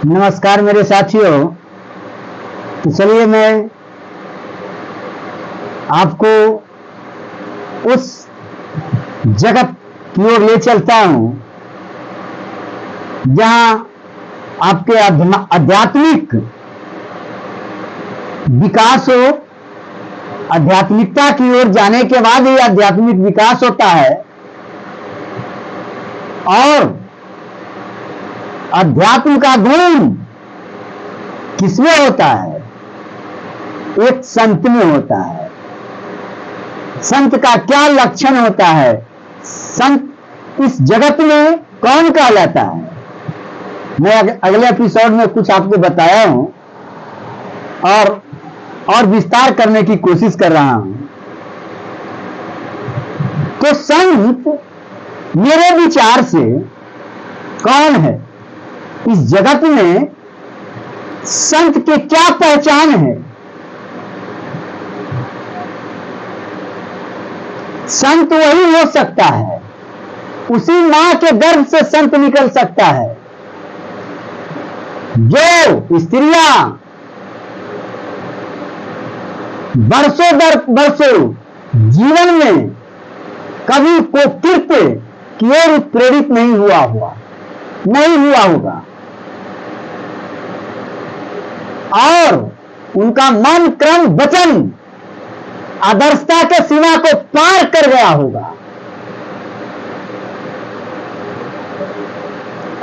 नमस्कार मेरे साथियों। तो चलिए मैं आपको उस जगत की ओर ले चलता हूं जहां आपके आध्यात्मिक विकास हो। आध्यात्मिकता की ओर जाने के बाद ही आध्यात्मिक विकास होता है और अध्यात्म का गुण किसमें होता है? एक संत में होता है। संत का क्या लक्षण होता है? संत इस जगत में कौन कहलाता है? मैं अगले एपिसोड में कुछ आपको बताया हूं और विस्तार करने की कोशिश कर रहा हूं। तो संत मेरे विचार से कौन है? इस जगत में संत की क्या पहचान है? संत वही हो सकता है, उसी मां के गर्भ से संत निकल सकता है जो स्त्रियां वर्षों दर वर्षों जीवन में कभी को कृत्य की ओर प्रेरित नहीं हुआ होगा और उनका मन क्रम वचन आदर्शता के सीमा को पार कर गया होगा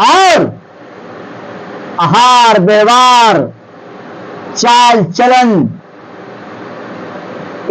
और आहार व्यवहार चाल चलन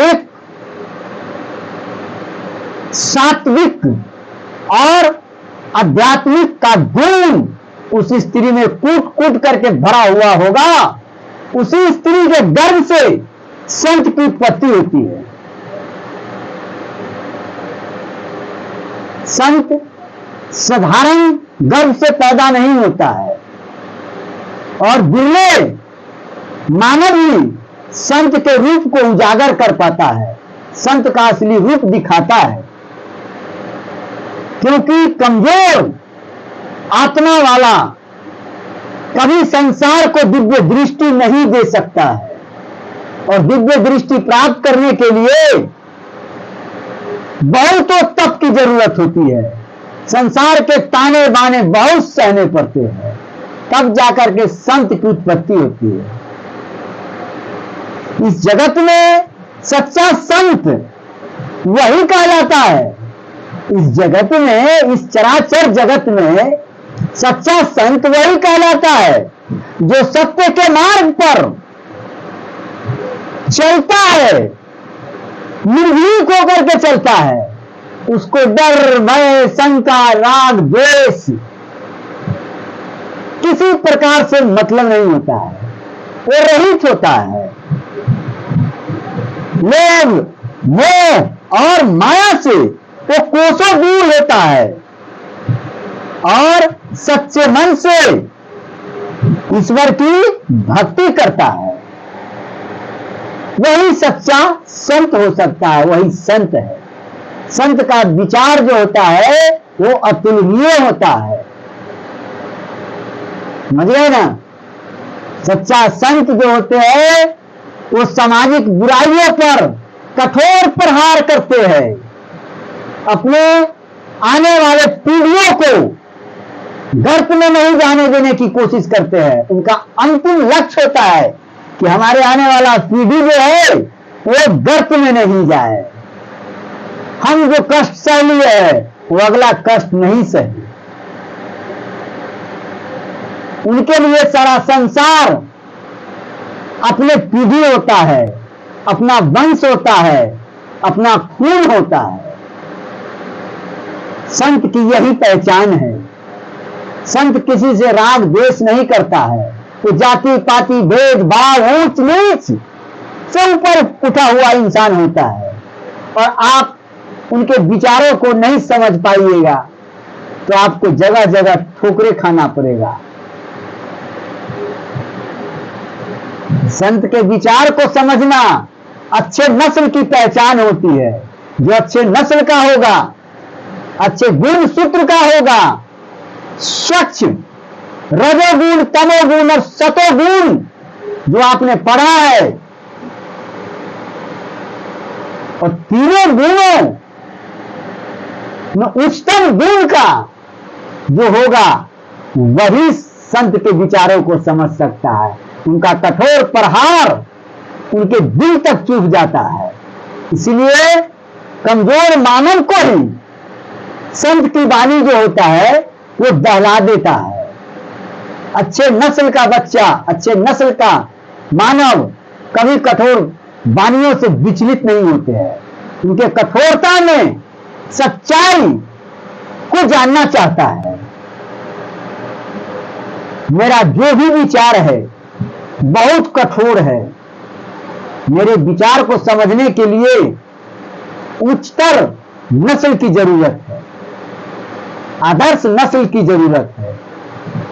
एक सात्विक और आध्यात्मिक का गुण उस स्त्री में कूट कूट करके भरा हुआ होगा। उसी स्त्री के गर्भ से संत की उत्पत्ति होती है। संत साधारण गर्भ से पैदा नहीं होता है और बिरले मानव ही संत के रूप को उजागर कर पाता है, संत का असली रूप दिखाता है। क्योंकि कमजोर आत्मा वाला कभी संसार को दिव्य दृष्टि नहीं दे सकता है और दिव्य दृष्टि प्राप्त करने के लिए बहुत तप की जरूरत होती है। संसार के ताने बाने बहुत सहने पड़ते हैं, तब जाकर के संत की उत्पत्ति होती है। इस जगत में सच्चा संत वही कहलाता है। इस जगत में, इस चराचर जगत में सच्चा संत वही कहलाता है जो सत्य के मार्ग पर चलता है, निर्भीक होकर के चलता है। उसको डर भय शंका राग द्वेष किसी प्रकार से मतलब नहीं होता है, वो रहित होता है। लोभ मोह और माया से वो कोसों दूर होता है और सच्चे मन से ईश्वर की भक्ति करता है। वही सच्चा संत हो सकता है, वही संत है। संत का विचार जो होता है वो अतुलनीय होता है। समझ गए ना? सच्चा संत जो होते हैं वो सामाजिक बुराइयों पर कठोर प्रहार करते हैं, अपने आने वाले पीढ़ियों को गर्त में नहीं जाने देने की कोशिश करते हैं। उनका अंतिम लक्ष्य होता है कि हमारे आने वाला पीढ़ी जो है वो गर्त में नहीं जाए। हम जो कष्ट सह लिए है वो अगला कष्ट नहीं सहे। उनके लिए सारा संसार अपने पीढ़ी होता है, अपना वंश होता है, अपना खून होता है। संत की यही पहचान है। संत किसी से राग द्वेष नहीं करता है। वो जाति पाति भेदभाव ऊंच नीच से ऊपर उठा हुआ इंसान होता है और आप उनके विचारों को नहीं समझ पाइएगा तो आपको जगह जगह ठोकरे खाना पड़ेगा। संत के विचार को समझना अच्छे नस्ल की पहचान होती है। जो अच्छे नस्ल का होगा, अच्छे गुण सूत्र का होगा, स्वच्छ रजोगुण, तमोगुण और सतोगुण जो आपने पढ़ा है, और तीनों गुणों में उच्चतम गुण का जो होगा वही संत के विचारों को समझ सकता है। उनका कठोर प्रहार उनके दिल तक चुभ जाता है। इसलिए कमजोर मानव को ही संत की वाणी जो होता है वो दहला देता है। अच्छे नस्ल का बच्चा, अच्छे नस्ल का मानव कभी कठोर वाणियों से विचलित नहीं होते हैं। उनके कठोरता में सच्चाई को जानना चाहता है। मेरा जो भी विचार है बहुत कठोर है, मेरे विचार को समझने के लिए उच्चतर नस्ल की जरूरत है, आदर्श नस्ल की जरूरत है,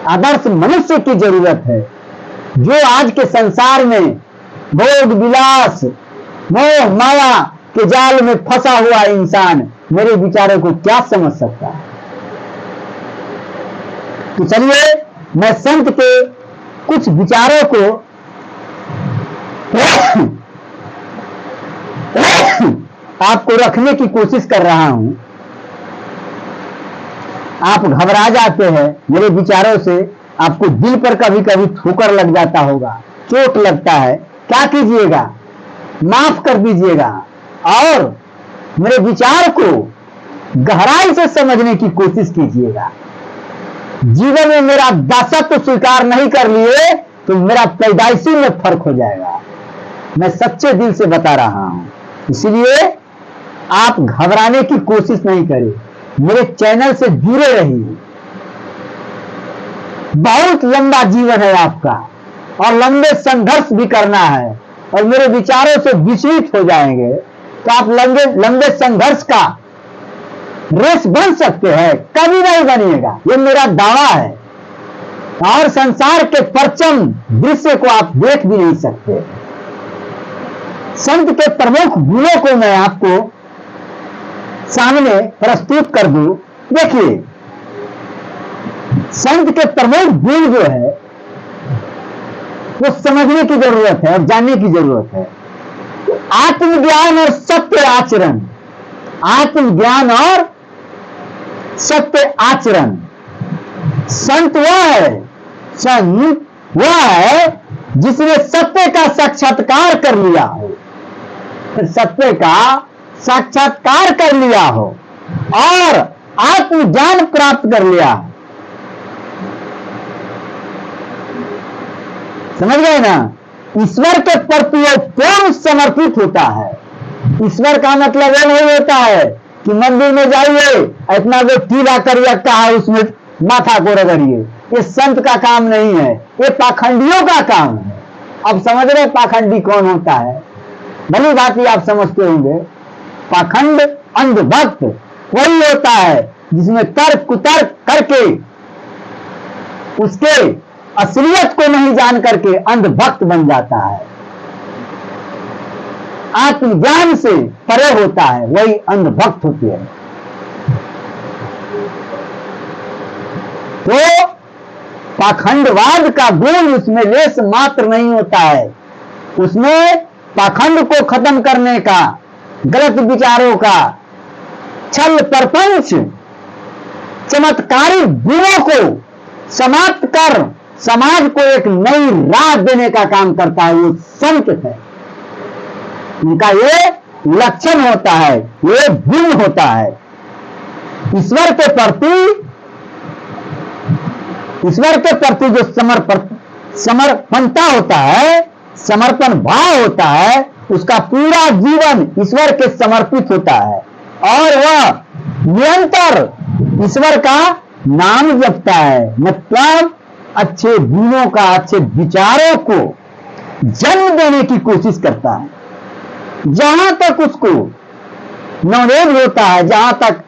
आदर्श मनुष्य की जरूरत है। जो आज के संसार में भोग विलास मोह माया के जाल में फंसा हुआ इंसान मेरे विचारों को क्या समझ सकता है। तो चलिए मैं संत के कुछ विचारों को आपको रखने की कोशिश कर रहा हूं। आप घबरा जाते हैं मेरे विचारों से, आपको दिल पर कभी कभी ठोकर लग जाता होगा, चोट लगता है। क्या कीजिएगा, माफ कर दीजिएगा और मेरे विचार को गहराई से समझने की कोशिश कीजिएगा। जीवन में मेरा दासत्व स्वीकार नहीं कर लिए तो मेरा पैदाइशी में फर्क हो जाएगा। मैं सच्चे दिल से बता रहा हूं, इसलिए आप घबराने की कोशिश नहीं करें, मेरे चैनल से जुड़े रहिए। बहुत लंबा जीवन है आपका और लंबे संघर्ष भी करना है, और मेरे विचारों से विचलित हो जाएंगे तो आप लंबे संघर्ष का रेस बन सकते हैं, कभी नहीं बनिएगा, ये मेरा दावा है। और संसार के परचम दृश्य को आप देख भी नहीं सकते। संत के प्रमुख गुणों को मैं आपको सामने प्रस्तुत कर दूं। देखिए, संत के प्रमुख गुण जो है वो समझने की जरूरत है और जानने की जरूरत है। आत्मज्ञान और सत्य आचरण, आत्मज्ञान और सत्य आचरण। संत वह है जिसने सत्य का साक्षात्कार कर लिया हो, सत्य का साक्षात्कार कर लिया हो और आत्मज्ञान प्राप्त कर लिया हो। समझ गए ना? ईश्वर के प्रति वो पूर्ण समर्पित होता है। ईश्वर का मतलब ये नहीं होता है कि मंदिर में जाइए इतना वो टीला करिए कहा उसमें माथा को रगड़िए। ये संत का काम नहीं है, ये पाखंडियों का काम है। अब समझ रहे पाखंडी कौन होता है? भली बात ही आप समझते होंगे। पाखंड अंधभक्त वही होता है जिसमें तर्क कुतर्क करके उसके असलियत को नहीं जान करके अंधभक्त बन जाता है। आत्मज्ञान से परे होता है वही अंधभक्त होती है। तो पाखंडवाद का गुण उसमें लेस मात्र नहीं होता है। उसमें पाखंड को खत्म करने का, गलत विचारों का, छल प्रपंच, चमत्कारी गुणों को समाप्त कर समाज को एक नई राह देने का काम करता है। वो संत है, उनका ये लक्षण होता है, ये गुण होता है। ईश्वर के प्रति जो समर्पणता होता है, समर्पण भाव होता है, उसका पूरा जीवन ईश्वर के समर्पित होता है और वह निरंतर ईश्वर का नाम जपता है। मतलब अच्छे गुणों का, अच्छे विचारों को जन्म देने की कोशिश करता है। जहां तक उसको नॉलेज होता है, जहां तक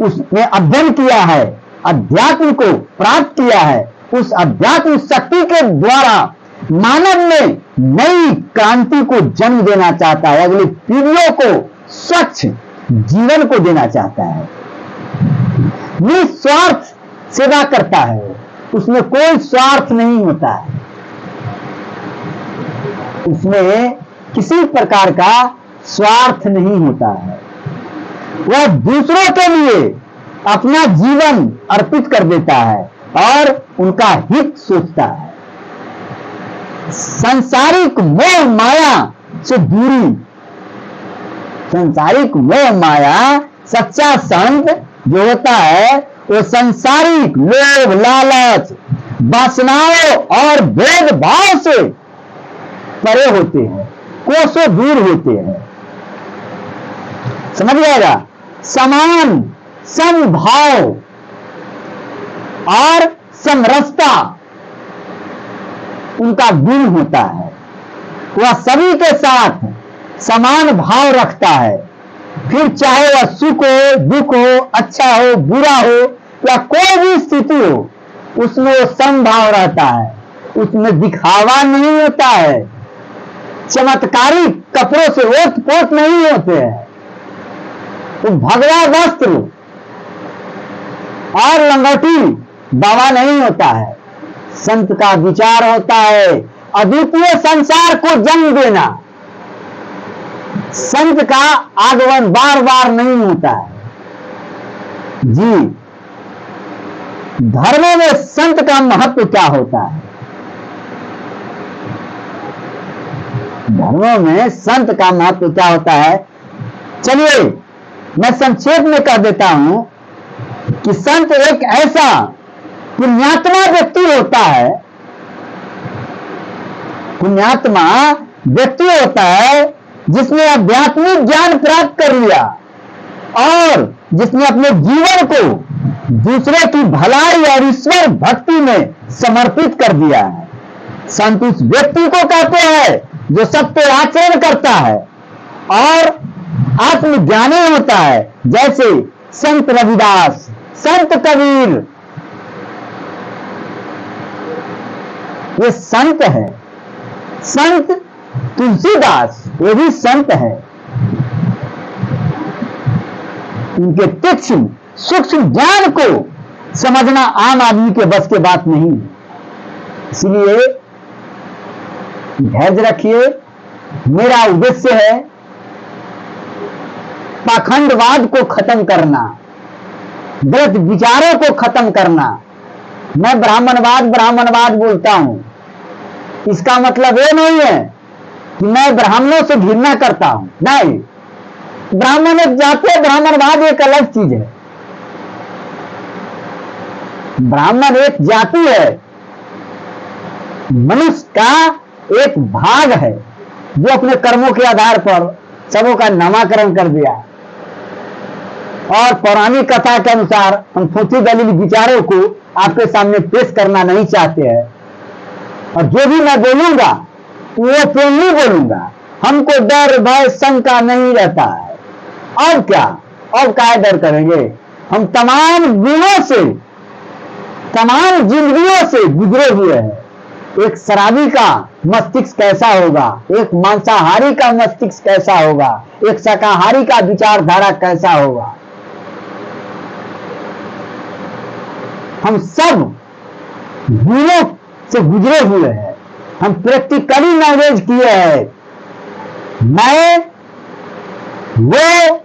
उसने अध्ययन किया है, अध्यात्म को प्राप्त किया है, उस अध्यात्म शक्ति के द्वारा मानव में नई क्रांति को जन्म देना चाहता है, अगली पीढ़ियों को स्वच्छ जीवन को देना चाहता है, निस्वार्थ सेवा करता है। उसमें कोई स्वार्थ नहीं होता है, उसमें किसी प्रकार का स्वार्थ नहीं होता है। वह दूसरों के लिए अपना जीवन अर्पित कर देता है और उनका हित सोचता है। सांसारिक मोह माया से दूरी, सांसारिक मोह माया, सच्चा संत जो होता है वो सांसारिक लोभ लालच वासनाओं और भेदभाव से परे होते हैं, कोसों दूर होते हैं। समझ जाएगा? समान समभाव और समरसता उनका गुण होता है। वह सभी के साथ समान भाव रखता है, फिर चाहे वह सुख हो, दुख हो, अच्छा हो, बुरा हो या कोई भी स्थिति हो, उसमें वो समभाव रहता है, उसमें दिखावा नहीं होता है, चमत्कारी कपड़ों से ओत पोत नहीं होते हैं, तो भगवा वस्त्र और लंगोटी दवा नहीं होता है। संत का विचार होता है अद्वितीय संसार को जन्म देना। संत का आगमन बार बार नहीं होता है जी। धर्मों में संत का महत्व क्या होता है? धर्मों में संत का महत्व क्या होता है? चलिए मैं संक्षेप में कह देता हूं कि संत एक ऐसा पुण्यात्मा व्यक्ति होता है, पुण्यात्मा व्यक्ति होता है जिसने आध्यात्मिक ज्ञान प्राप्त कर लिया और जिसने अपने जीवन को दूसरे की भलाई और ईश्वर भक्ति में समर्पित कर दिया है। संत उस व्यक्ति को कहते हैं जो सत्य आचरण करता है और आत्मज्ञानी होता है, जैसे संत रविदास, संत कबीर, ये संत है। संत तुलसीदास ये भी संत है। उनके तीक्ष्ण सूक्ष्म ज्ञान को समझना आम आदमी के बस के बात नहीं है। इसलिए धैर्य रखिए। मेरा उद्देश्य है पाखंडवाद को खत्म करना, गलत विचारों को खत्म करना। मैं ब्राह्मणवाद बोलता हूं, इसका मतलब ये नहीं है कि मैं ब्राह्मणों से घृणा करता हूं, नहीं। ब्राह्मण एक जाति है, ब्राह्मणवाद एक अलग चीज है। ब्राह्मण एक जाति है, मनुष्य का एक भाग है जो अपने कर्मों के आधार पर सबों का नामकरण कर दिया। और पौराणिक कथा के अनुसार हम ठोसी दलील विचारों को आपके सामने पेश करना नहीं चाहते हैं। और जो भी मैं बोलूंगा वो प्रेम नहीं बोलूंगा। हमको डर भय शंका नहीं रहता है। और क्या, और क्या डर करेंगे? हम तमाम गुणों से, तमाम जिंदगियों से गुजरे हुए हैं। एक शराबी का मस्तिष्क कैसा होगा, एक मांसाहारी का मस्तिष्क कैसा होगा, एक शाकाहारी का विचारधारा कैसा होगा। हम सब गुणों से गुजरे हुए हैं। हम प्रैक्टिकली नॉलेज किए हैं। मैं वो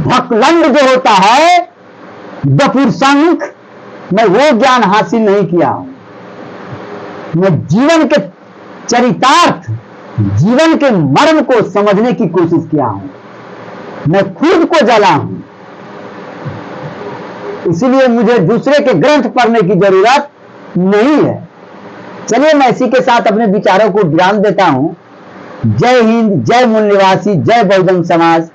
भकलंड जो होता है दपुरसंख, मैं वो ज्ञान हासिल नहीं किया हूं। मैं जीवन के चरितार्थ, जीवन के मर्म को समझने की कोशिश किया हूं। मैं खुद को जला हूं। इसलिए मुझे दूसरे के ग्रंथ पढ़ने की जरूरत नहीं है। चलिए मैं इसी के साथ अपने विचारों को विराम देता हूं। जय हिंद, जय मूल निवासी, जय बहुजन समाज।